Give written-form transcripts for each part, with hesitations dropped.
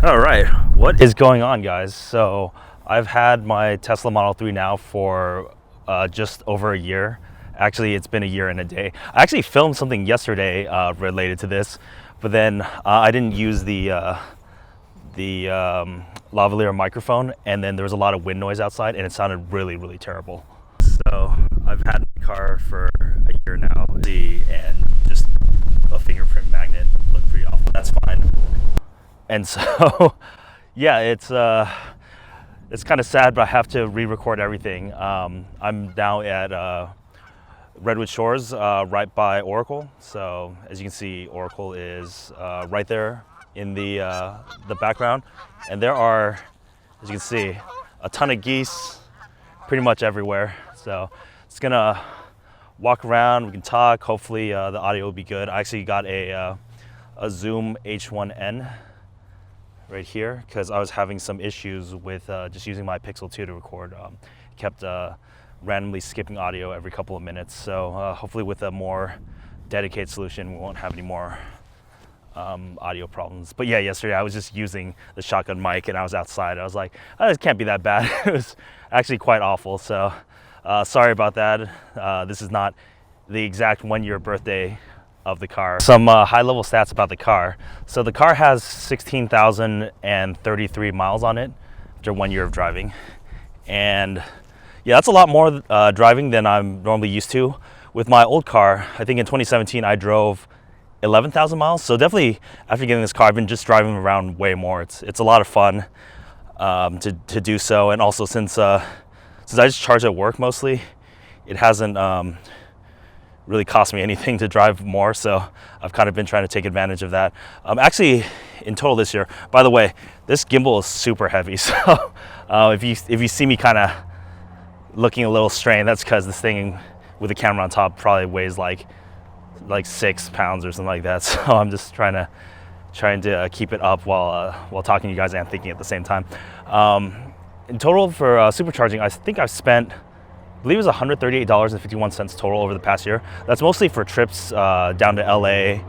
All right, what is going on, guys? So I've had my Tesla Model 3 now for just over a year. Actually, it's been a year and a day. I actually filmed something yesterday related to this, but then I didn't use the lavalier microphone, and then there was a lot of wind noise outside, and it sounded really, really terrible. So I've had my car for a year now, and just a fingerprint magnet looked pretty awful. That's fine. And so, yeah, it's kind of sad, but I have to re-record everything. I'm now at Redwood Shores, right by Oracle. So as you can see, Oracle is right there in the background, and there are, as you can see, a ton of geese, pretty much everywhere. So it's gonna walk around. We can talk. Hopefully, the audio will be good. I actually got a Zoom H1N. Right here, because I was having some issues with just using my Pixel 2 to record. Kept randomly skipping audio every couple of minutes. So hopefully with a more dedicated solution, we won't have any more audio problems. But yeah, yesterday I was just using the shotgun mic and I was outside. I was like, oh, this can't be that bad. It was actually quite awful. So sorry about that. This is not the exact 1-year birthday of the car. Some high-level stats about the car. So the car has 16,033 miles on it after 1 year of driving, and yeah, that's a lot more driving than I'm normally used to. With my old car, I think in 2017 I drove 11,000 miles. So definitely after getting this car, I've been just driving around way more. It's a lot of fun to do so, and also since I just charge at work mostly, it hasn't really cost me anything to drive more, so I've kind of been trying to take advantage of that. Actually, in total this year, by the way, this gimbal is super heavy, so if you see me kind of looking a little strained, that's because this thing with the camera on top probably weighs like 6 pounds or something like that. So I'm just trying to keep it up while talking to you guys and thinking at the same time. In total for supercharging, I think I've spent, I believe it was $138.51 total over the past year. That's mostly for trips down to LA,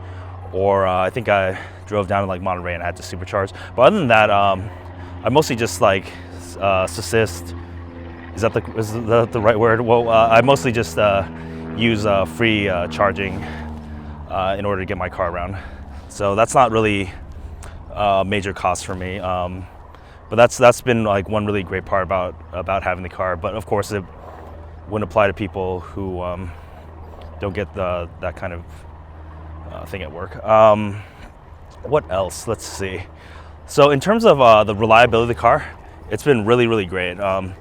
or I think I drove down to like Monterey and I had to supercharge. But other than that, I mostly just like subsist. Is that the right word? Well, I mostly just use free charging in order to get my car around. So that's not really a major cost for me. But that's been like one really great part about having the car. But of course, it wouldn't apply to people who don't get that kind of thing at work. What else? Let's see. So in terms of the reliability of the car, it's been really, really great. I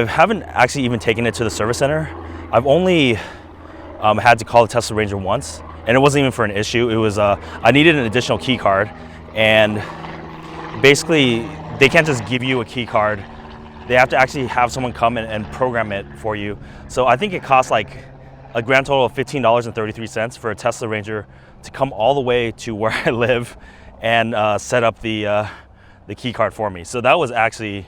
haven't actually even taken it to the service center. I've only had to call the Tesla Ranger once, and it wasn't even for an issue. It was I needed an additional key card, and basically they can't just give you a key card. They have to actually have someone come and program it for you. So I think it costs like a grand total of $15.33 for a Tesla Ranger to come all the way to where I live and set up the key card for me. So that was actually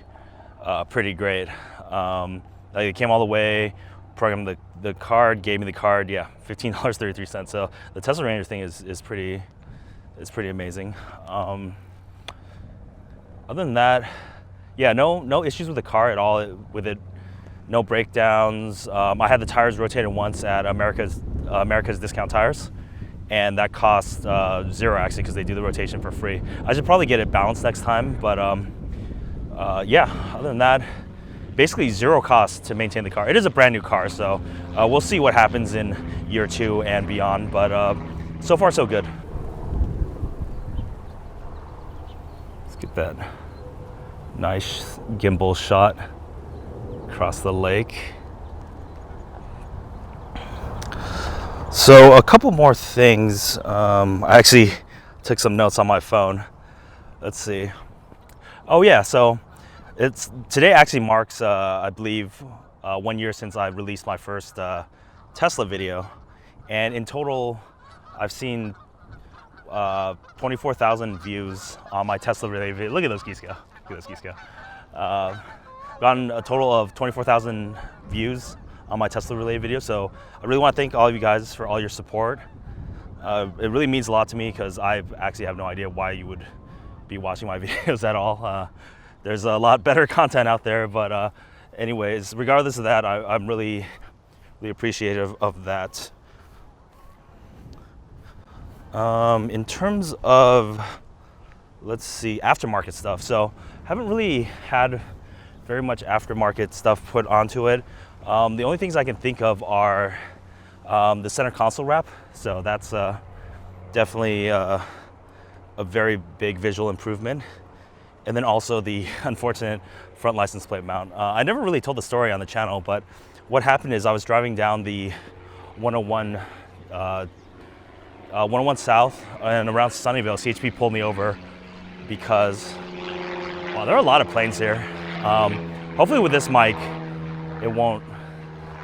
pretty great. Like it came all the way, programmed the card, gave me the card. Yeah, $15.33. So the Tesla Ranger thing is pretty amazing. Other than that, yeah, no issues with the car at all. With it, no breakdowns. I had the tires rotated once at America's Discount Tires, and that cost $0 actually, because they do the rotation for free. I should probably get it balanced next time, but yeah. Other than that, basically zero cost to maintain the car. It is a brand new car, so we'll see what happens in year 2 and beyond. But so far, so good. Let's get that nice gimbal shot across the lake. So a couple more things. I actually took some notes on my phone. Let's see. Oh yeah, so today actually marks I believe 1 year since I released my first Tesla video, and in total I've seen 24,000 views on my Tesla related video. Look at those geese go. Look at those geese go. Gotten a total of 24,000 views on my Tesla related video. So I really want to thank all of you guys for all your support. It really means a lot to me, because I actually have no idea why you would be watching my videos at all. There's a lot better content out there, but anyways, regardless of that, I'm really appreciative of that. In terms of, let's see, aftermarket stuff. So haven't really had very much aftermarket stuff put onto it. The only things I can think of are the center console wrap. So that's definitely a very big visual improvement. And then also the unfortunate front license plate mount. I never really told the story on the channel, but what happened is I was driving down the 101 South and around Sunnyvale. CHP pulled me over because, well, there are a lot of planes here. Hopefully with this mic, it won't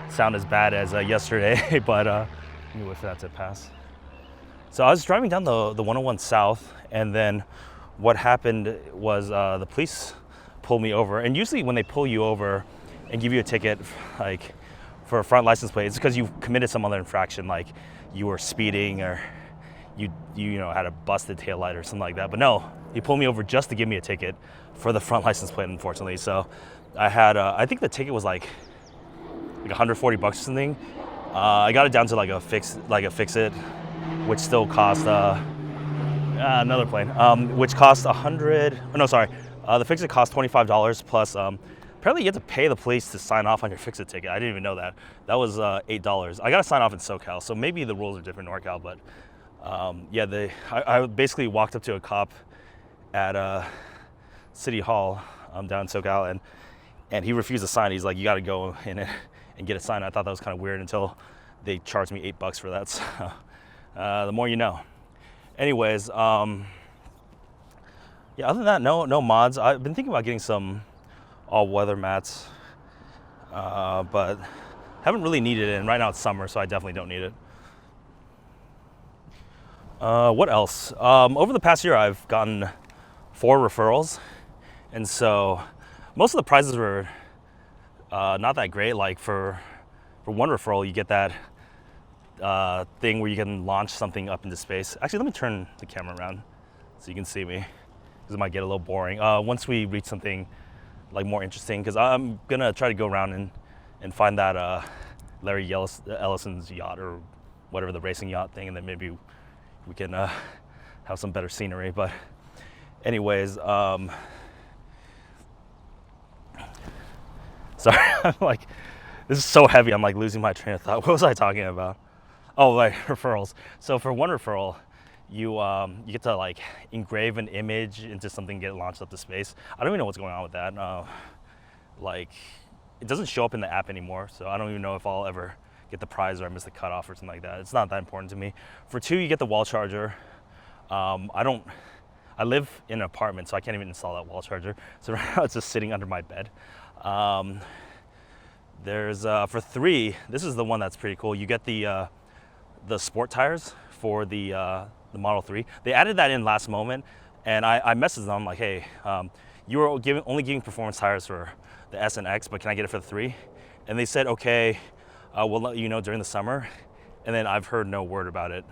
sound as bad as yesterday, but let me wait for that to pass. So I was driving down the 101 South, and then what happened was the police pulled me over. And usually when they pull you over and give you a ticket, like for a front license plate, it's because you've committed some other infraction, like you were speeding or you had a busted taillight or something like that. But no, he pulled me over just to give me a ticket for the front license plate, unfortunately. So I had, I think the ticket was like $140 or something. I got it down to like a fix it, which still cost another plane, which cost the fix it cost $25 plus. Apparently you have to pay the police to sign off on your fix it ticket. I didn't even know that. That was $8. I got to sign off in SoCal, so maybe the rules are different in NorCal, but yeah, I basically walked up to a cop at City Hall down in SoCal, and he refused to sign. He's like, you got to go in and get it signed. I thought that was kind of weird until they charged me $8 for that. So the more you know. Anyways, yeah, other than that, no mods. I've been thinking about getting some all-weather mats, but haven't really needed it. And right now it's summer, so I definitely don't need it. What else? Over the past year, I've gotten 4 referrals, and so most of the prizes were not that great. Like for one referral, you get that thing where you can launch something up into space. Actually, let me turn the camera around so you can see me, because it might get a little boring. Once we reach something like more interesting, because I'm gonna try to go around and find that Larry Ellison's yacht or whatever, the racing yacht thing, and then maybe we can have some better scenery. But anyways, sorry, I'm like, this is so heavy, I'm like losing my train of thought. What was I talking about? Oh, like referrals. So for one referral, you get to like engrave an image into something, get it launched up to space. I don't even know what's going on with that. Like, it doesn't show up in the app anymore, so I don't even know if I'll ever get the prize or I miss the cutoff or something like that. It's not that important to me. For 2, you get the wall charger. I live in an apartment, so I can't even install that wall charger. So right now it's just sitting under my bed. There's for 3, this is the one that's pretty cool. You get the sport tires for the Model 3. They added that in last moment, and I messaged them like, hey, you were only giving performance tires for the S and X, but can I get it for the 3? And they said, okay, we'll let you know during the summer. And then I've heard no word about it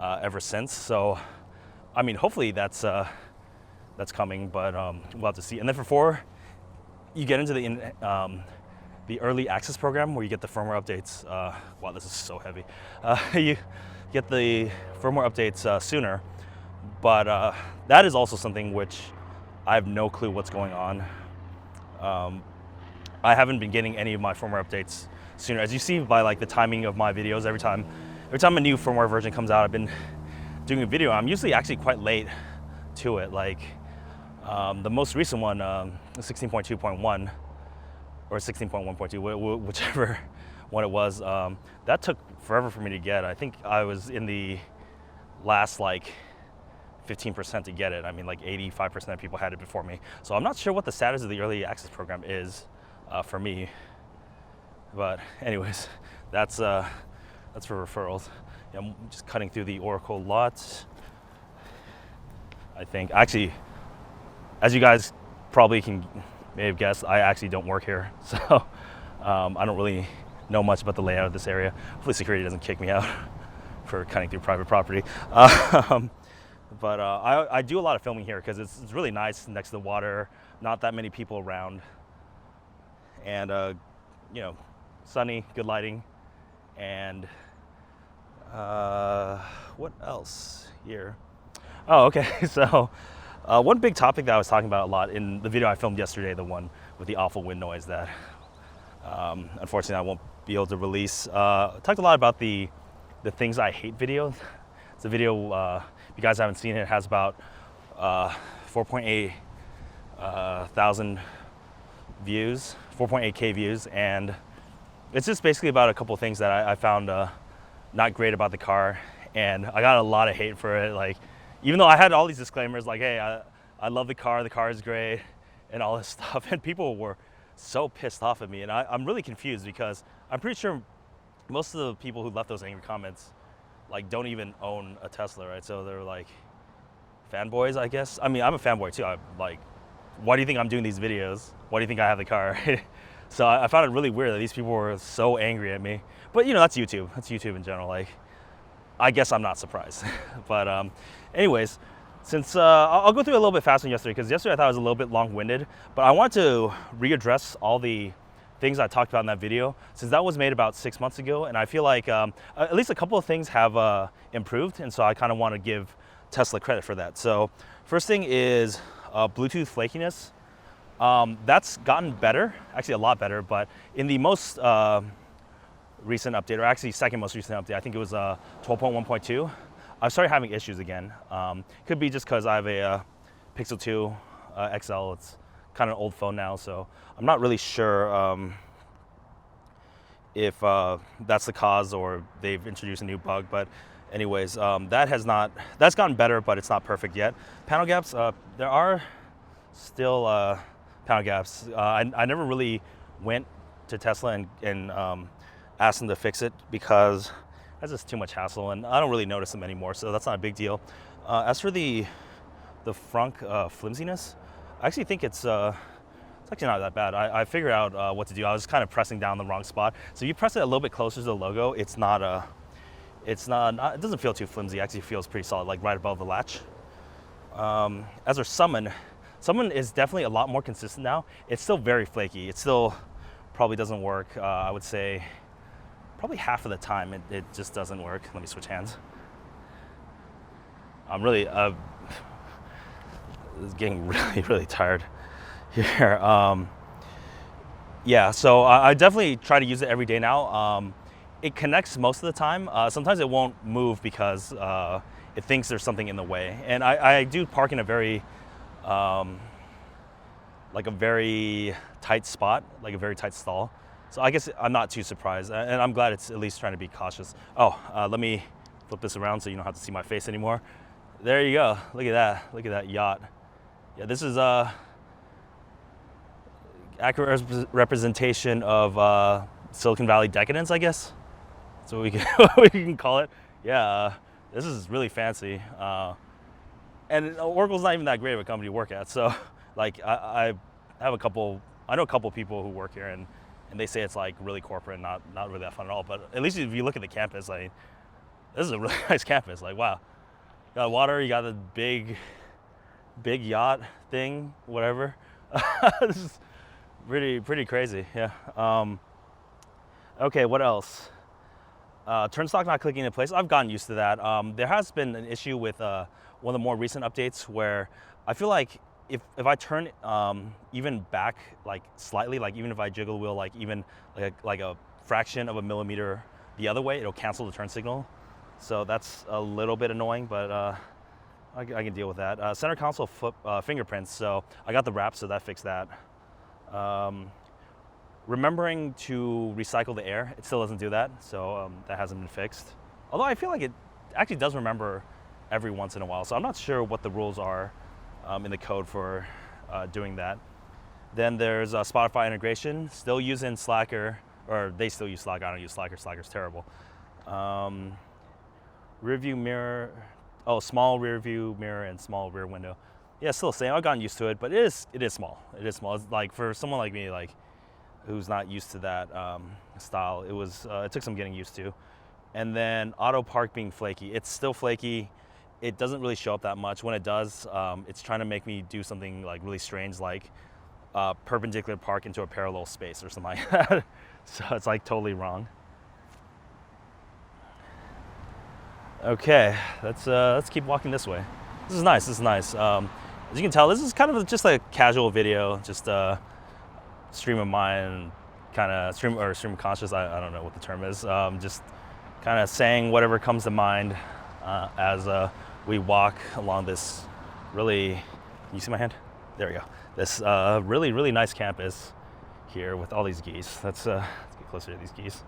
ever since. So, I mean, hopefully that's coming, but we'll have to see. And then for 4, you get into the early access program where you get the firmware updates. Wow, this is so heavy. You get the firmware updates sooner, but that is also something which I have no clue what's going on. I haven't been getting any of my firmware updates sooner. As you see by like the timing of my videos, every time a new firmware version comes out, I've been doing a video. I'm usually actually quite late to it. Like the most recent one, 16.2.1 or 16.1.2, whichever one it was, that took forever for me to get. I think I was in the last like 15% to get it. I mean, like 85% of people had it before me. So I'm not sure what the status of the early access program is for me. But anyways, that's for referrals. Yeah, I'm just cutting through the Oracle lot. I think, actually, as you guys probably may have guessed, I actually don't work here. So I don't really know much about the layout of this area. Hopefully security doesn't kick me out for cutting through private property. But I do a lot of filming here because it's really nice next to the water, not that many people around, and you know, sunny, good lighting, and what else here? Oh, okay. So one big topic that I was talking about a lot in the video I filmed yesterday, the one with the awful wind noise that unfortunately I won't be able to release. I talked a lot about the things I hate video. It's a video, if you guys haven't seen it, it has about 4.8 thousand views, 4.8K views, and it's just basically about a couple things that I found not great about the car, and I got a lot of hate for it. Like, even though I had all these disclaimers, like, hey, I love the car is great, and all this stuff, and people were so pissed off at me, and I'm really confused because I'm pretty sure most of the people who left those angry comments like don't even own a Tesla, right? So they're like fanboys, I guess. I mean, I'm a fanboy too. I'm like, why do you think I'm doing these videos? Why do you think I have the car? So I found it really weird that these people were so angry at me. But you know, that's YouTube. That's YouTube in general. Like, I guess I'm not surprised. But anyways, since I'll go through it a little bit faster than yesterday, because yesterday I thought it was a little bit long-winded, but I want to readdress all the things I talked about in that video, since that was made about 6 months ago, and I feel like at least a couple of things have improved, and so I kind of want to give Tesla credit for that. So first thing is Bluetooth flakiness. That's gotten better, actually a lot better, but in the most recent update, or actually second most recent update, I think it was 12.1.2, I've started having issues again. Could be just because I have a Pixel 2 XL. It's kind of an old phone now, so I'm not really sure if that's the cause or they've introduced a new bug. But anyways, that's gotten better, but it's not perfect yet. Panel gaps, there are still panel gaps. I never really went to Tesla and asked them to fix it because that's just too much hassle, and I don't really notice them anymore, so that's not a big deal. As for the frunk flimsiness, I actually think it's actually not that bad. I figured out what to do. I was kind of pressing down the wrong spot. So if you press it a little bit closer to the logo, it doesn't feel too flimsy. It actually feels pretty solid, like right above the latch. As for summon is definitely a lot more consistent now. It's still very flaky. It still probably doesn't work. I would say probably half of the time it just doesn't work. Let me switch hands. I'm really getting really tired here. Yeah, so I definitely try to use it every day now. It connects most of the time. Sometimes it won't move because it thinks there's something in the way. And I do park in a very like a very tight spot, like a very tight stall. So I guess I'm not too surprised, and I'm glad it's at least trying to be cautious. Oh, let me flip this around so you don't have to see my face anymore. There you go. Look at that. Look at that yacht. Yeah, this is accurate representation of Silicon Valley decadence, I guess. That's what we can call it. Yeah, this is really fancy. And Oracle's not even that great of a company to work at. So, like, I know a couple people who work here, and they say it's like really corporate, and not really that fun at all. But at least if you look at the campus, like, this is a really nice campus. Like, wow, you got water, you got the big yacht thing, whatever. This is pretty crazy. Yeah. Okay, what else? Turnstock not clicking into place. I've gotten used to that. There has been an issue with one of the more recent updates where I feel like if I turn even back like slightly, like even if I jiggle the wheel like even like a fraction of a millimeter the other way, it'll cancel the turn signal. So that's a little bit annoying, but I can deal with that. Center console fingerprints. So I got the wrap, so that fixed that. Remembering to recycle the air, it still doesn't do that, so that hasn't been fixed. Although I feel like it actually does remember every once in a while, so I'm not sure what the rules are in the code for doing that. Then there's Spotify integration, still using Slacker, or they still use Slack. I don't use Slacker. Slacker's terrible. Rear view mirror, small rear view mirror and small rear window. Yeah, still the same. I've gotten used to it, but it is small. It is small. It's like for someone like me, like who's not used to that style, it took some getting used to. And then auto park being flaky. It's still flaky. it doesn't really show up that much. When it does, it's trying to make me do something like really strange, like perpendicular park into a parallel space or something like that. So it's like totally wrong. Okay, let's keep walking this way. This is nice. This is nice. As you can tell, this is kind of just like a casual video, just a stream of mind, kind of stream of conscious. I don't know what the term is. Just kind of saying whatever comes to mind as we walk along this really. Can you see my hand? There we go. This really nice campus here with all these geese. Let's get closer to these geese.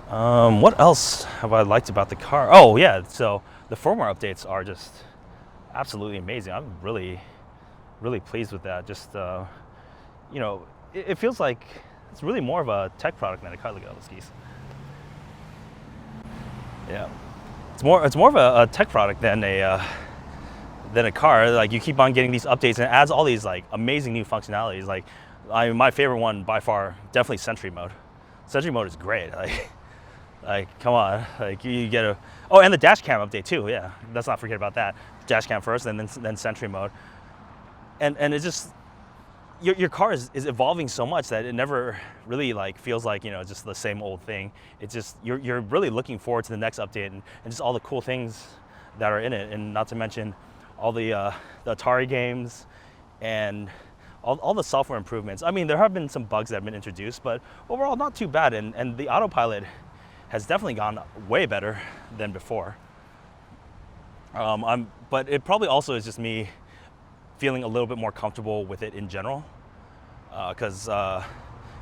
What else have I liked about the car? Oh yeah, so the firmware updates are just absolutely amazing. I'm really pleased with that. Just it feels like it's really more of a tech product than a car. Look at all those geese. Yeah, it's more of a tech product than a car. Like you keep on getting these updates and it adds all these like amazing new functionalities. Like my favorite one by far, definitely Sentry mode. Sentry mode is great. Like, come on, like you get and the dash cam update too. Yeah, let's not forget about that. Dash cam first, and then Sentry mode. And it's just your car is evolving so much that it never really like feels like just the same old thing. It's just you're really looking forward to the next update and just all the cool things that are in it, and not to mention all the Atari games and all the software improvements. I mean, there have been some bugs that have been introduced, but overall not too bad. And the Autopilot has definitely gone way better than before. But it probably also is just me feeling a little bit more comfortable with it in general. Because I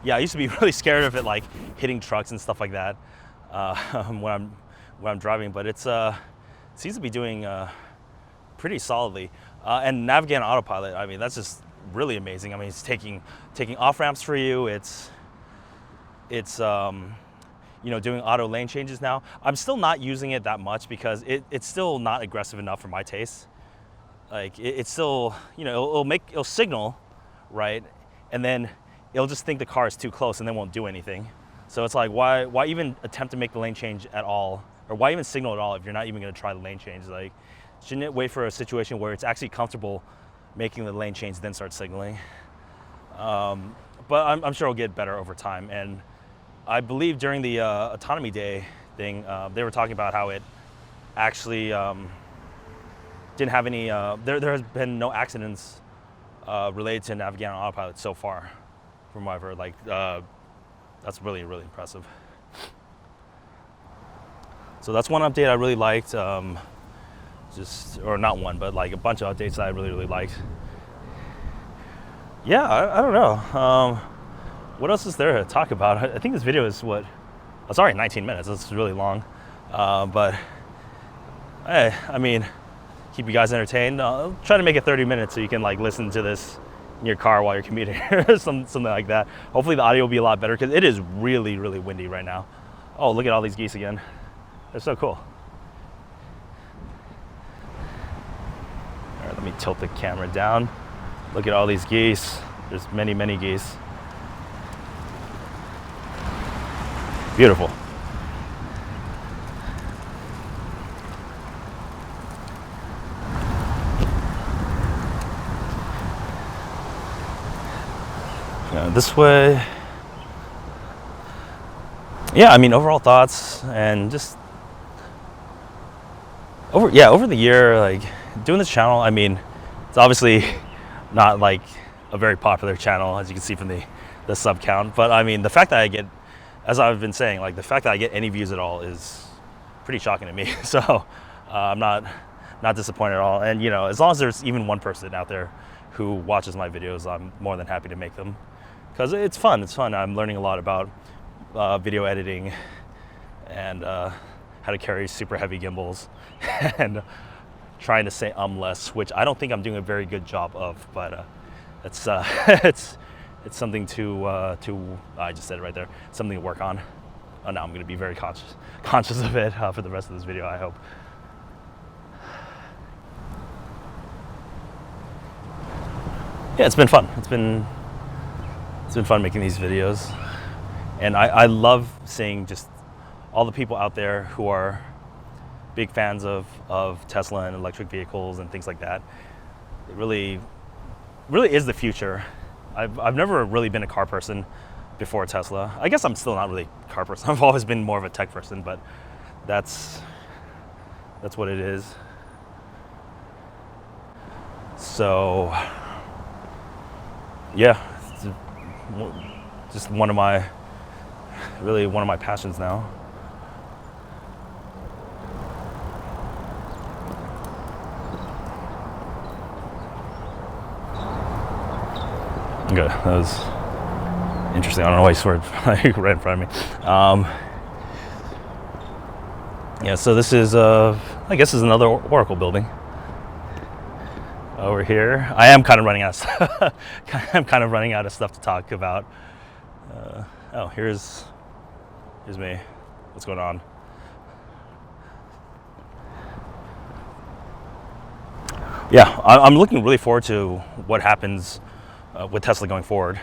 used to be really scared of it, like hitting trucks and stuff like that when I'm driving. But it seems to be doing pretty solidly. And navigating on Autopilot, I mean, that's just really amazing. I mean, it's taking off ramps for you. It's doing auto lane changes now. I'm still not using it that much because it's still not aggressive enough for my taste. Like it's still, it'll signal, right? And then it'll just think the car is too close and then won't do anything. So it's like, why even attempt to make the lane change at all? Or why even signal at all if you're not even gonna try the lane change? Like, shouldn't it wait for a situation where it's actually comfortable making the lane change, then start signaling? But I'm sure it'll get better over time. And I believe during the autonomy day thing, they were talking about how it actually didn't have any, there has been no accidents related to navigating on Autopilot so far, from what I've heard. Like, that's really impressive. So that's one update I really liked. Or not one, but like a bunch of updates that I really liked. Yeah, I don't know. What else is there to talk about? I think this video is it's already 19 minutes. It's really long. But hey, I mean, keep you guys entertained. I'll try to make it 30 minutes so you can like listen to this in your car while you're commuting or something like that. Hopefully the audio will be a lot better because it is really windy right now. Oh, look at all these geese again. They're so cool. All right, let me tilt the camera down. Look at all these geese. There's many geese. Beautiful. This way. Yeah, I mean, overall thoughts and just over the year, like doing this channel, I mean, it's obviously not like a very popular channel, as you can see from the sub count, but I mean, the fact that I get, as I've been saying, like the fact that I get any views at all is pretty shocking to me. So I'm not disappointed at all. And as long as there's even one person out there who watches my videos, I'm more than happy to make them because it's fun. I'm learning a lot about video editing and how to carry super heavy gimbals and trying to say less, which I don't think I'm doing a very good job of, but it's it's something to I just said it right there, something to work on. Oh, now I'm going to be very conscious of it for the rest of this video, I hope. Yeah, it's been fun. It's been fun making these videos, and I love seeing just all the people out there who are big fans of Tesla and electric vehicles and things like that. It really is the future. I've never really been a car person before Tesla. I guess I'm still not really a car person. I've always been more of a tech person, but that's what it is. So yeah, it's just one of my passions now. Okay, that was interesting. I don't know why you swear right in front of me. Yeah, so this is, I guess, is another Oracle building over here. I am kind of running out of stuff. I'm kind of running out of stuff to talk about. Oh, here's me. What's going on? Yeah, I'm looking really forward to what happens with Tesla going forward.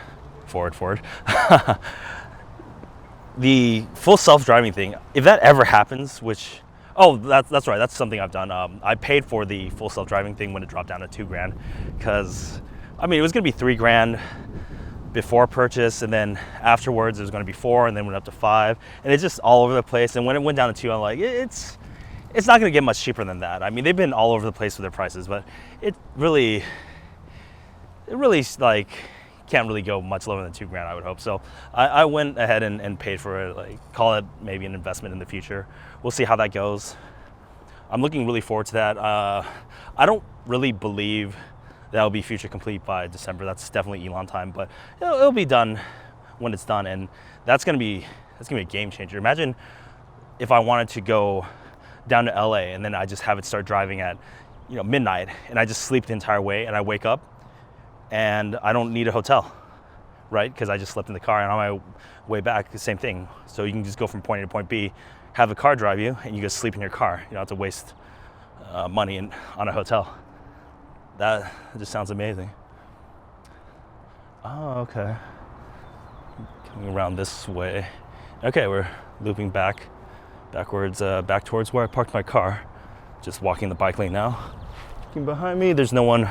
The full self-driving thing, if that ever happens, which, that's right, that's something I've done. I paid for the full self-driving thing when it dropped down to $2,000, because I mean, it was gonna be $3,000 before purchase, and then afterwards it was gonna be $4,000, and then went up to $5,000, and it's just all over the place. And when it went down to $2,000, I'm like, it's not gonna get much cheaper than that. I mean, they've been all over the place with their prices, but it really like can't really go much lower than $2,000, I would hope. So I went ahead and paid for it, like call it maybe an investment in the future. We'll see how that goes. I'm looking really forward to that. I don't really believe that'll be feature complete by December. That's definitely Elon time, but it'll be done when it's done, and that's gonna be a game changer. Imagine if I wanted to go down to LA and then I just have it start driving at midnight, and I just sleep the entire way, and I wake up and I don't need a hotel, right? Because I just slept in the car, and on my way back, the same thing. So you can just go from point A to point B, have the car drive you, and you just sleep in your car. You don't have to waste money on a hotel. That just sounds amazing. Oh, okay. Coming around this way. Okay, we're looping backwards, back towards where I parked my car. Just walking the bike lane now. Looking behind me, there's no one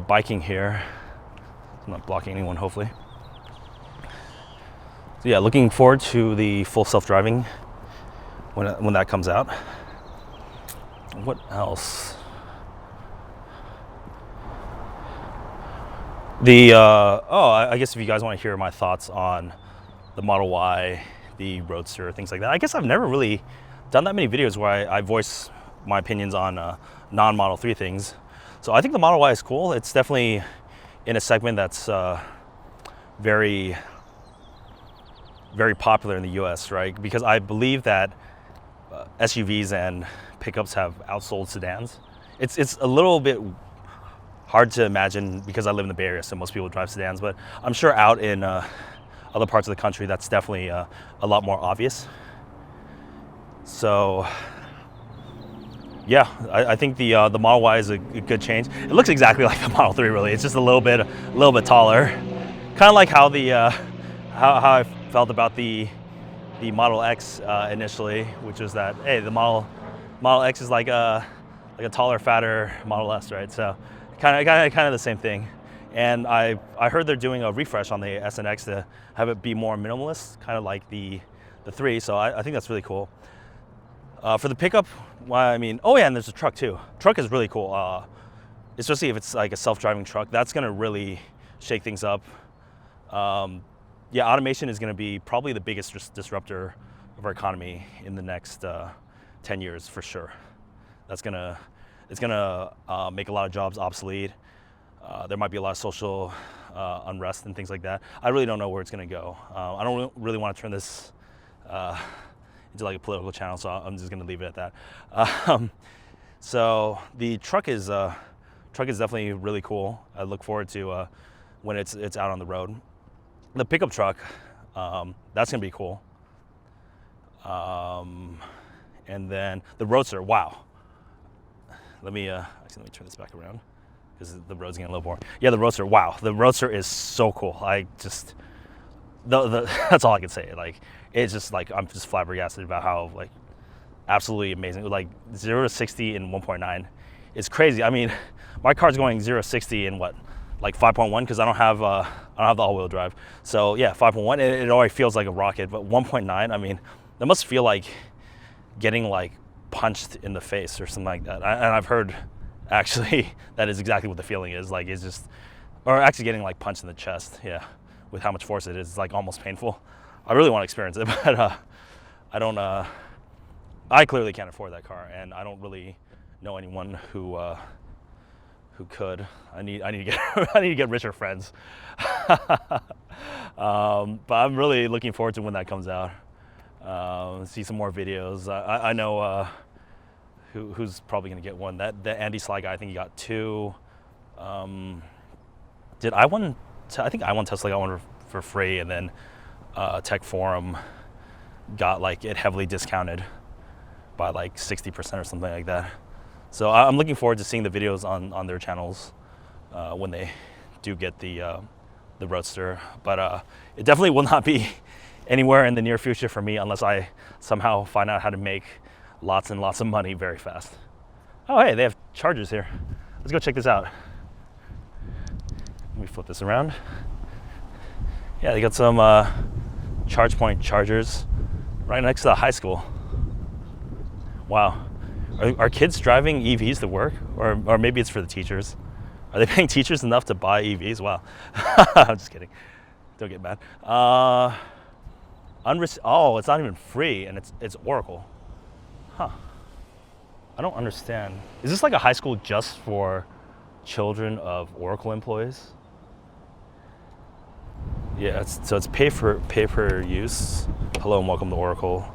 biking here. I'm not blocking anyone, hopefully. So yeah, looking forward to the full self-driving when that comes out. What else? I guess if you guys want to hear my thoughts on the Model Y, the Roadster, things like that. I guess I've never really done that many videos where I voice my opinions on non-Model 3 things. So I think the Model Y is cool. It's definitely in a segment that's very, very popular in the US, right? Because I believe that SUVs and pickups have outsold sedans. It's a little bit hard to imagine because I live in the Bay Area, so most people drive sedans, but I'm sure out in other parts of the country, that's definitely a lot more obvious. So yeah, I think the Model Y is a good change. It looks exactly like the Model 3, really. It's just a little bit taller. Kind of like how how I felt about the Model X initially, which was that, hey, the Model X is like a taller, fatter Model S, right? So kind of the same thing. And I heard they're doing a refresh on the S and X to have it be more minimalist, kind of like the 3. So I think that's really cool. For the pickup, well, I mean, oh yeah, and there's a truck too. Truck is really cool, especially if it's like a self-driving truck. That's gonna really shake things up. Yeah, automation is gonna be probably the biggest disruptor of our economy in the next 10 years for sure. It's gonna make a lot of jobs obsolete. There might be a lot of social unrest and things like that. I really don't know where it's gonna go. I don't really want to turn this into like a political channel, so I'm just gonna leave it at that. So the truck is definitely really cool. I look forward to when it's out on the road. The pickup truck, that's gonna be cool. And then the Roadster, wow. Let me turn this back around because the road's getting a little boring. Yeah, the Roadster, wow. The Roadster is so cool. That's all I can say. Like, it's just like, I'm just flabbergasted about how like absolutely amazing. Like 0 to 60 in 1.9. It's crazy. I mean, my car's going 0 to 60 in what, like 5.1, because I don't have the all-wheel drive. So yeah, 5.1. It already feels like a rocket. But 1.9, I mean, that must feel like getting like punched in the face or something like that. And I've heard actually that is exactly what the feeling is. Like it's just, or actually getting like punched in the chest. Yeah, with how much force it is, it's like almost painful. I really want to experience it, but I don't. I clearly can't afford that car, and I don't really know anyone who could. I need to get I need to get richer friends. But I'm really looking forward to when that comes out. See some more videos. I know who's probably gonna get one. That Andy Sly guy, I think he got 2. Did I won? I think I won Tesla got one for free, and then Tech Forum got like it heavily discounted by like 60% or something like that. So I'm looking forward to seeing the videos on their channels when they do get the Roadster. But it definitely will not be anywhere in the near future for me unless I somehow find out how to make lots and lots of money very fast. Oh, hey, they have chargers here. Let's go check this out. Let me flip this around. Yeah, they got some ChargePoint chargers right next to the high school. Wow. Are kids driving EVs to work? Or maybe it's for the teachers. Are they paying teachers enough to buy EVs? Wow. I'm just kidding. Don't get mad. Oh, it's not even free, and it's Oracle. Huh. I don't understand. Is this like a high school just for children of Oracle employees? Yeah, so it's pay per use. Hello and welcome to Oracle.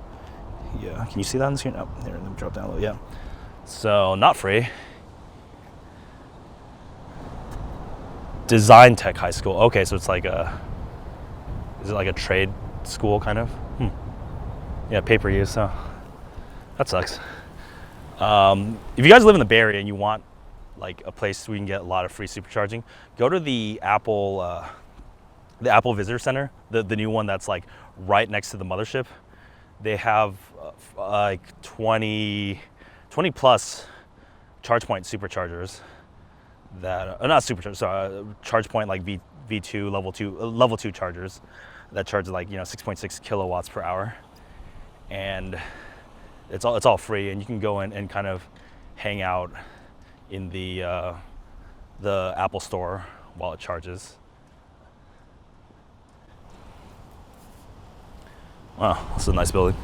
Yeah, can you see that on the screen? Oh, there, let me drop down a little. Yeah. So not free. Design Tech High School. Okay, so it's like is it like a trade school kind of? Yeah, pay per use. So that sucks. If you guys live in the Bay Area and you want like a place where you can get a lot of free supercharging, go to the Apple Visitor Center, the new one that's like right next to the mothership. They have like 20 plus ChargePoint superchargers that not superchargers, sorry, ChargePoint like V2 level 2 chargers that charge like 6.6 kilowatts per hour, and it's all free, and you can go in and kind of hang out in the Apple Store while it charges. Wow, that's a nice building.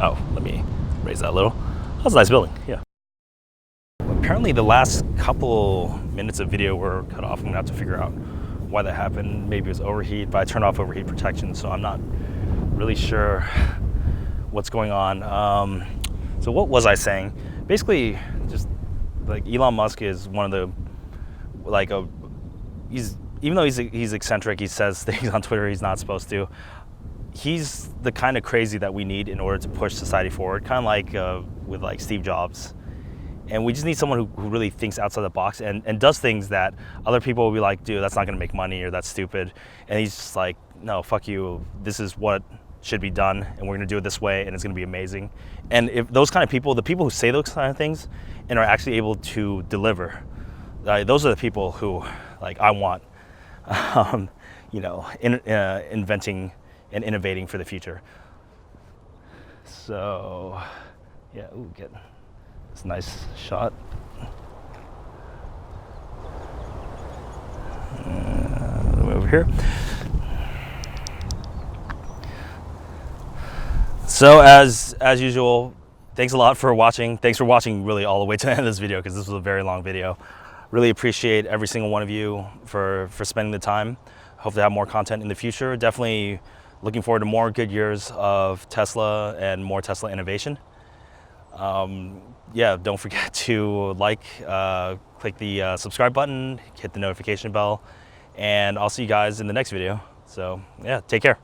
Oh, let me raise that a little. That's a nice building, yeah. Apparently the last couple minutes of video were cut off. I'm gonna have to figure out why that happened. Maybe it was overheat, but I turned off overheat protection, so I'm not really sure what's going on. So what was I saying? Basically, just like Elon Musk is one of the, like even though he's eccentric, he says things on Twitter he's not supposed to. He's the kind of crazy that we need in order to push society forward, kind of like with like Steve Jobs. And we just need someone who really thinks outside the box and does things that other people will be like, dude, that's not gonna make money, or that's stupid. And he's just like, no, fuck you. This is what should be done, and we're gonna do it this way, and it's gonna be amazing. And if those kind of people, the people who say those kind of things and are actually able to deliver, those are the people who like I want, inventing and innovating for the future. So, yeah, get this nice shot. Over here. So as usual, thanks a lot for watching. Thanks for watching really all the way to the end of this video, because this was a very long video. Really appreciate every single one of you for spending the time. Hope to have more content in the future. Definitely looking forward to more good years of Tesla and more Tesla innovation. Yeah, don't forget to click the subscribe button, hit the notification bell, and I'll see you guys in the next video. So yeah, take care.